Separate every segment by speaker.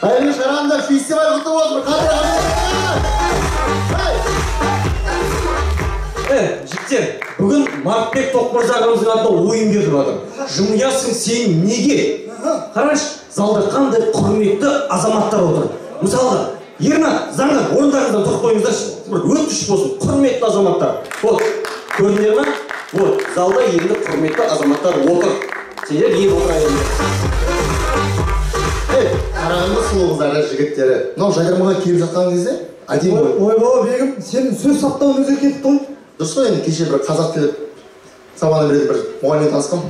Speaker 1: Hayırlı şaranda festival kutlu olsun.
Speaker 2: Жігіттер, бүгін Мартбек Тоқмырза ағамыздың атына ойын беріп жатыр. Жымиясың сен неге? Қараш, залда қандай құрметті азаматтар отыр. Мысалға, Ернат, Заңғар, орындарыңыздан тұрып қойыңыздаршы. Бір өтіш болсын, құрметті азаматтар. Вот, көрдіңдер ме? Вот, залда енді құрметті азаматтар отыр. Сендер енді отырайын.
Speaker 1: Қарағанды сұлу қыздары, жігіттері. Мынау жайдармаға келіп жатқан кезде әдемі ғой.
Speaker 3: Ой баба бегім, сен сөз саптауын өзі кетіп қой.
Speaker 1: Дұрыс қой, енді кеше бір қазақ тілі сабағына беретін бір мұғаліммен танысқам.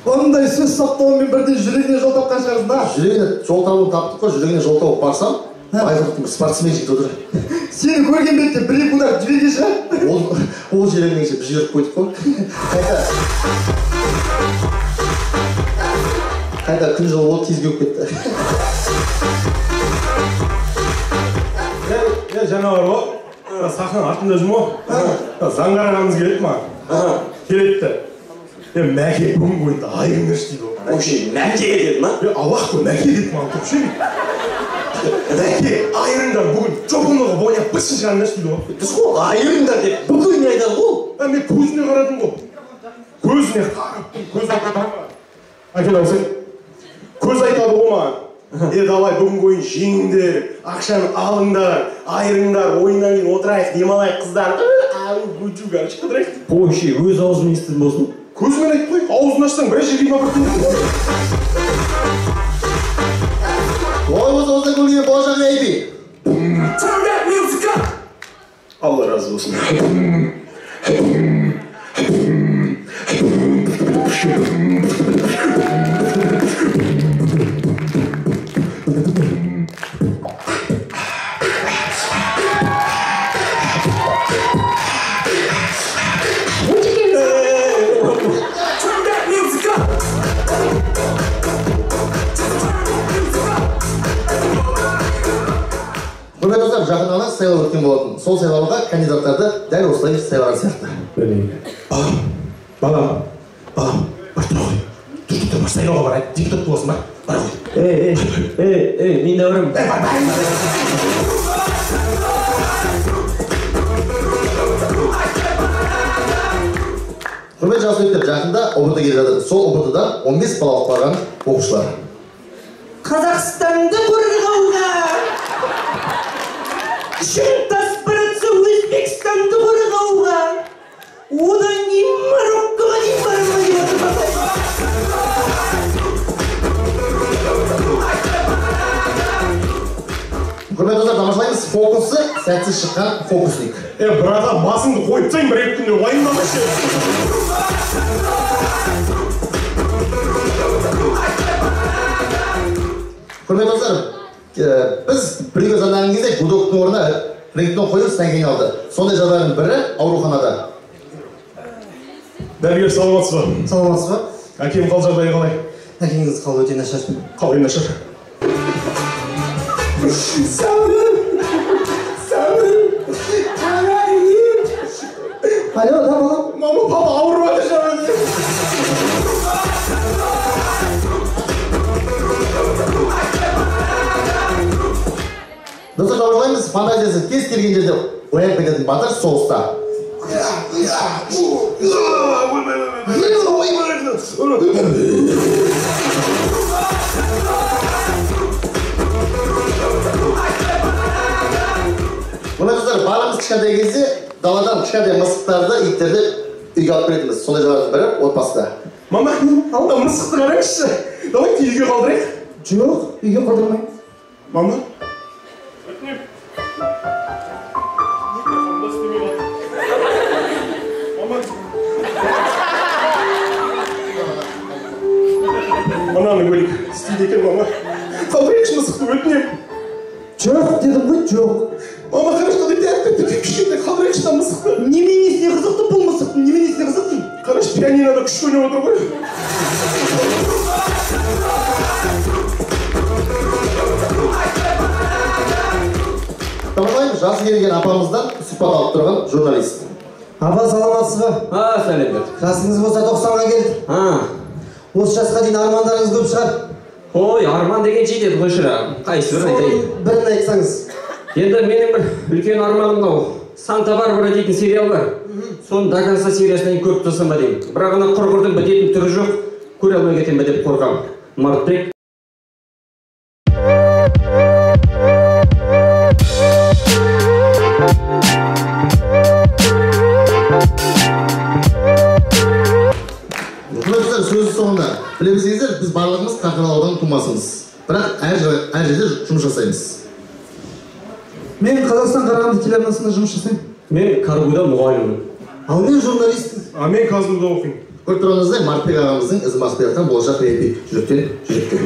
Speaker 3: Ондай сөз саптауымен бірден жүрегіне жол тапқан шығарсың да.
Speaker 1: Жүрегіне жол табуын таптық қой, жүрегіне жол тауып барсам, айғырықтың бір спортсмен жігіт отыр.
Speaker 3: Сені көрген бетте бір-екі удар жүрегіне шығар.
Speaker 1: Ол жеріңнен біз жіберіп қойдық қой. Қайта күн жылы ол тез кеуіп кетті.
Speaker 4: Жаңа бар ғой, сахнаның артында жүрмін ғой. Заңғар ағамыз келеді маған. Келеді. Мәке бүгін қойды, айырын берші дейді ғой.
Speaker 2: Вообще, мәке деді ма?
Speaker 4: Аллах қой, мәке деді маған көпше дейді. Мәке, айырыңдар бүгін жопымығы бойап бітсін шығарыңдаршы дейді ғой.
Speaker 2: Біз ғой, айырыңдар деп бүгін не айтады ғой?
Speaker 4: Мен көзіне қарадым ғой. Көзіне қараптым, көз айтады. Әкел алсай, көз айтады ғой маған. Давай бүгін ойын жеңіңдер, ақшаны алыңдар, айырыңдар, ойыннан кейін отырайық, демалайық қыздар. Көжу қаршы қыдырайық.
Speaker 2: Вообще, өз аузымен естідің болсын.
Speaker 4: Көзімен айтып қой, аузын ашсаң біраз жерге апартын.
Speaker 1: Ой, осы көрген болашақ әйби.
Speaker 4: Алла разы болсын.
Speaker 1: Құрметті достар, жақын ғана сайлау өткен болатын. Сол сайлауға кандидаттарды дәл осылай сайлаған сияқты.
Speaker 4: Балам, бар тұра ғой. Түркітті бар сайлауға барайық, депутат боласың ба? Бар ғой.
Speaker 2: Мен дәурім.
Speaker 1: Құрметті жас өттер, жақында ОБТ келе жатыр. Сол ОБТ-дан 15 балалық барған оқушылар.
Speaker 5: Қазақстанды қорғауға үшін таспыратса Өзбекстанды қорғауға одан кейін Мароккоға дейін барма деп отырмасай.
Speaker 1: Құрметті достар, тамашалаймыз фокусы сәтсіз шыққан фокусник.
Speaker 4: Брата, басыңды қойып тайын бір-екі күнде уайымдамашы.
Speaker 1: Құрметті достар, біз біреуге звондаған кезде гудоктың орнына рингтон қойып станкені алды. Сондай жағдайдың бірі ауруханада.
Speaker 4: Дәрігер, саламатсыз ба?
Speaker 1: Саламатсыз ба?
Speaker 4: Әкем қал жағдайы қалай?
Speaker 1: Әкеңіз қал өте нашар.
Speaker 4: Қалай нашар?
Speaker 1: Алло, да, балам?
Speaker 4: Мама, папа ауырып жатыр жаңағы.
Speaker 1: Достар, тамашалаймыз фантазиясы кез келген жерде оянып кететін батыр соғыста. Бұны қыздар, барымыз кішкентай кезде даладан кішкентай мысықтарды, иттерді үйге алып беретінбіз. Сондай жағдайдың бірі отбасыда.
Speaker 4: Мама, мысықты қараңызшы. Давайте үйге қалдырайық.
Speaker 3: Жоқ, үйге қалдырмаймыз.
Speaker 4: Мама? Ананы көрейік. Істейді екен, мама. Қалдырайықшы мысықты, өтінем.
Speaker 3: Жоқ, дедім ғой, жоқ.
Speaker 4: Мама, қарашта да тәртіпті кішкентай қалдырайықшы да мысықты.
Speaker 3: Неменесіне қызықты бұл мысықтың, неменесіне қызықтың?
Speaker 4: Қараш, пианинода күшті ойнап отыр ғой.
Speaker 1: Тамадайым жасы келген апамыздан сұхбат алып тұрған журналист.
Speaker 3: Апа, саламатсыз ба?
Speaker 2: Сәлем.
Speaker 3: Жасыңыз болса 90-ға келді. Осы жасқа дейін армандарыңыз көп шығар.
Speaker 2: Ой, арман деген жетеді ғой шыра. Қайсы бірін айтайын?
Speaker 3: Бірін айтсаңыз.
Speaker 2: Енді менің бір үлкен арманым мынау. Санта-Барбара дейтін сериал бар. Соның до конца сериясынан көріп тұрсам ба деймін. Бірақ ана құрғырдың бітетін түрі жоқ. Көре алмай кетем бе деп қорқам. Мартбек.
Speaker 1: Құрметті сөзі соңында. Білемісіңіздер, біз барлығымыз Қарқаралы ауданының тумасымыз. Бірақ әр жерде жұмыс жасаймыз.
Speaker 3: Мен Қазақстан Қарағанды телеарнасында жұмыс жасаймын.
Speaker 2: Мен Каргуда мұғаліммін.
Speaker 3: Ал мен журналистпін.
Speaker 4: Мен Казгуда оқимын.
Speaker 1: Көріп тұрғаныңыздай Мартбек ағамыздың ізін басып келе жатқан болашақ ретінде жүректен жүрекке.